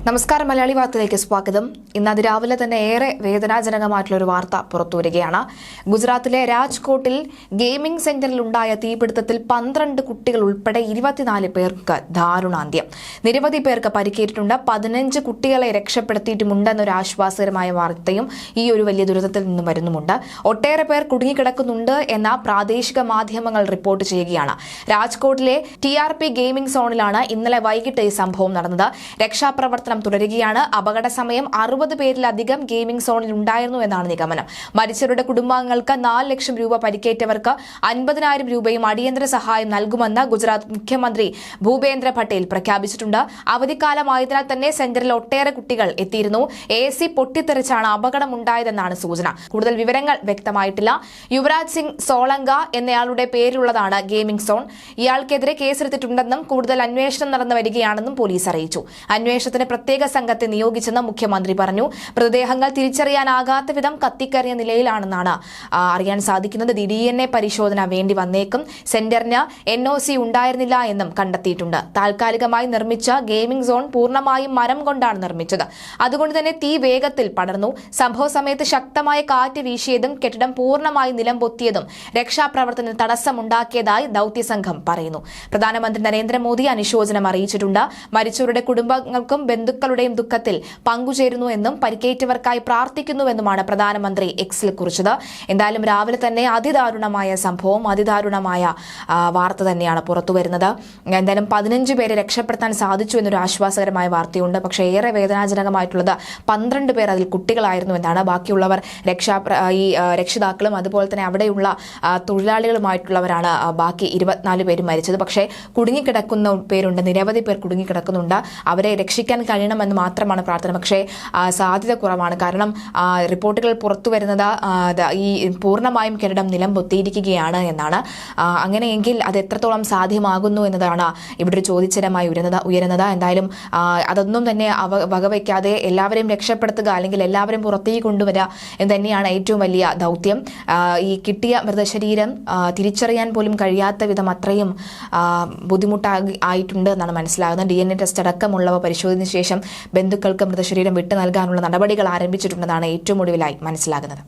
നമസ്കാരം. മലയാളി വാർത്തയിലേക്ക് സ്വാഗതം. ഇന്ന് അതിരാവിലെ തന്നെ ഏറെ വേദനാജനകമായിട്ടുള്ള ഒരു വാർത്ത പുറത്തുവരികയാണ്. ഗുജറാത്തിലെ രാജ്കോട്ടിൽ ഗെയിമിംഗ് സെന്ററിൽ ഉണ്ടായ തീപിടുത്തത്തിൽ 12 കുട്ടികൾ ഉൾപ്പെടെ 24 പേർക്ക് ദാരുണാന്ത്യം. നിരവധി പേർക്ക് പരിക്കേറ്റിട്ടുണ്ട്. 15 കുട്ടികളെ രക്ഷപ്പെടുത്തിയിട്ടുമുണ്ടെന്നൊരു ആശ്വാസകരമായ വാർത്തയും ഈ ഒരു വലിയ ദുരിതത്തിൽ നിന്നും വരുന്നുമുണ്ട്. ഒട്ടേറെ പേർ കുടുങ്ങിക്കിടക്കുന്നുണ്ട് എന്ന പ്രാദേശിക മാധ്യമങ്ങൾ റിപ്പോർട്ട് ചെയ്യുകയാണ്. രാജ്കോട്ടിലെ TRP ഗെയിമിംഗ് സോണിലാണ് ഇന്നലെ വൈകിട്ട് ഈ സംഭവം നടന്നത്. രക്ഷാപ്രവർത്തനം തുടരുകയാണ്. അപകട സമയം 60 പേരിലധികം ഗെയിമിംഗ് സോണിൽ ഉണ്ടായിരുന്നു എന്നാണ് നിഗമനം. മരിച്ചവരുടെ കുടുംബാംഗങ്ങൾക്ക് 4 ലക്ഷം രൂപ, പരിക്കേറ്റവർക്ക് 50,000 രൂപയും അടിയന്തര സഹായം നൽകുമെന്ന് ഗുജറാത്ത് മുഖ്യമന്ത്രി ഭൂപേന്ദ്ര പട്ടേൽ പ്രഖ്യാപിച്ചിട്ടുണ്ട്. അവധിക്കാലമായതിനാൽ തന്നെ സെന്ററിൽ ഒട്ടേറെ കുട്ടികൾ എത്തിയിരുന്നു. AC പൊട്ടിത്തെറിച്ചാണ് അപകടമുണ്ടായതെന്നാണ് സൂചന. കൂടുതൽ വിവരങ്ങൾ വ്യക്തമായിട്ടില്ല. യുവരാജ് സിംഗ് സോളങ്ക എന്നയാളുടെ പേരിലുള്ളതാണ് ഗെയിമിംഗ് സോൺ. ഇയാൾക്കെതിരെ കേസെടുത്തിട്ടുണ്ടെന്നും കൂടുതൽ അന്വേഷണം നടന്നു വരികയാണെന്നും പോലീസ് അറിയിച്ചു. അന്വേഷണത്തിന് പ്രത്യേക സംഘത്തെ നിയോഗിച്ചെന്ന് മുഖ്യമന്ത്രി പറഞ്ഞു. മൃതദേഹങ്ങൾ തിരിച്ചറിയാനാകാത്ത വിധം കത്തിക്കറിയ നിലയിലാണെന്നാണ് അറിയാൻ സാധിക്കുന്നത്. DNA പരിശോധന വേണ്ടി വന്നേക്കും. സെന്ററിന് NOC ഉണ്ടായിരുന്നില്ല എന്നും കണ്ടെത്തിയിട്ടുണ്ട്. താൽക്കാലികമായി നിർമ്മിച്ച ഗെയിമിംഗ് സോൺ പൂർണ്ണമായും മരം കൊണ്ടാണ് നിർമ്മിച്ചത്. അതുകൊണ്ട് തന്നെ തീ വേഗത്തിൽ പടർന്നു. സംഭവ സമയത്ത് ശക്തമായ കാറ്റ് വീശിയതും കെട്ടിടം പൂർണ്ണമായി നിലം പൊത്തിയതും രക്ഷാപ്രവർത്തനത്തിന് തടസ്സമുണ്ടാക്കിയതായി ദൌത്യസംഘം പറയുന്നു. പ്രധാനമന്ത്രി നരേന്ദ്രമോദി അനുശോചനം അറിയിച്ചിട്ടുണ്ട്. മരിച്ചവരുടെ കുടുംബങ്ങൾക്കും ബന്ധുക്കളുടെയും ദുഃഖത്തിൽ പങ്കുചേരുന്നു എന്നും പരിക്കേറ്റവർക്കായി പ്രാർത്ഥിക്കുന്നുവെന്നുമാണ് പ്രധാനമന്ത്രി എക്സിൽ കുറിച്ചത്. എന്തായാലും രാവിലെ തന്നെ അതിദാരുണമായ സംഭവം, അതിദാരുണമായ വാർത്ത തന്നെയാണ് പുറത്തുവരുന്നത്. എന്തായാലും 15 പേരെ രക്ഷപ്പെടുത്താൻ സാധിച്ചു എന്നൊരു ആശ്വാസകരമായ വാർത്തയുണ്ട്. പക്ഷേ ഏറെ വേദനാജനകമായിട്ടുള്ളത് 12 പേർ അതിൽ കുട്ടികളായിരുന്നു എന്നാണ്. ബാക്കിയുള്ളവർ രക്ഷിതാക്കളും അതുപോലെ തന്നെ അവിടെയുള്ള തൊഴിലാളികളുമായിട്ടുള്ളവരാണ്. ബാക്കി 24 പേരും മരിച്ചത്. പക്ഷേ കുടുങ്ങിക്കിടക്കുന്ന പേരുണ്ട്, നിരവധി പേർ കുടുങ്ങിക്കിടക്കുന്നുണ്ട്. അവരെ രക്ഷിക്കാൻ കഴിയണമെന്ന് മാത്രമാണ് പ്രാർത്ഥന. പക്ഷേ സാധ്യത കുറവാണ്. കാരണം റിപ്പോർട്ടുകൾ പുറത്തു വരുന്നത് ഈ പൂർണ്ണമായും കെട്ടിടം നിലം പൊത്തിയിരിക്കുകയാണ് എന്നാണ്. അങ്ങനെയെങ്കിൽ അത് എത്രത്തോളം സാധ്യമാകുന്നു എന്നതാണ് ഇവിടെ ഒരു ചോദ്യചിഹ്നമായി ഉയരുന്നത്. എന്തായാലും അതൊന്നും തന്നെ വകവയ്ക്കാതെ എല്ലാവരെയും രക്ഷപ്പെടുത്തുക, അല്ലെങ്കിൽ എല്ലാവരും പുറത്തേക്ക് കൊണ്ടുവരിക എന്ന് തന്നെയാണ് ഏറ്റവും വലിയ ദൗത്യം. ഈ കിട്ടിയ മൃതശരീരം തിരിച്ചറിയാൻ പോലും കഴിയാത്ത വിധം അത്രയും ബുദ്ധിമുട്ടായിട്ടുണ്ട് എന്നാണ് മനസ്സിലാകുന്നത്. DNA ടെസ്റ്റ് അടക്കമുള്ളവ പരിശോധനയ്ക്ക് ശേഷം ബന്ധുക്കൾക്ക് മൃതശരീരം വിട്ടു നൽകാനുള്ള നടപടികൾ ആരംഭിച്ചിട്ടുണ്ടെന്നാണ് ഏറ്റവും ഒടുവിലായി മനസ്സിലാകുന്നത്.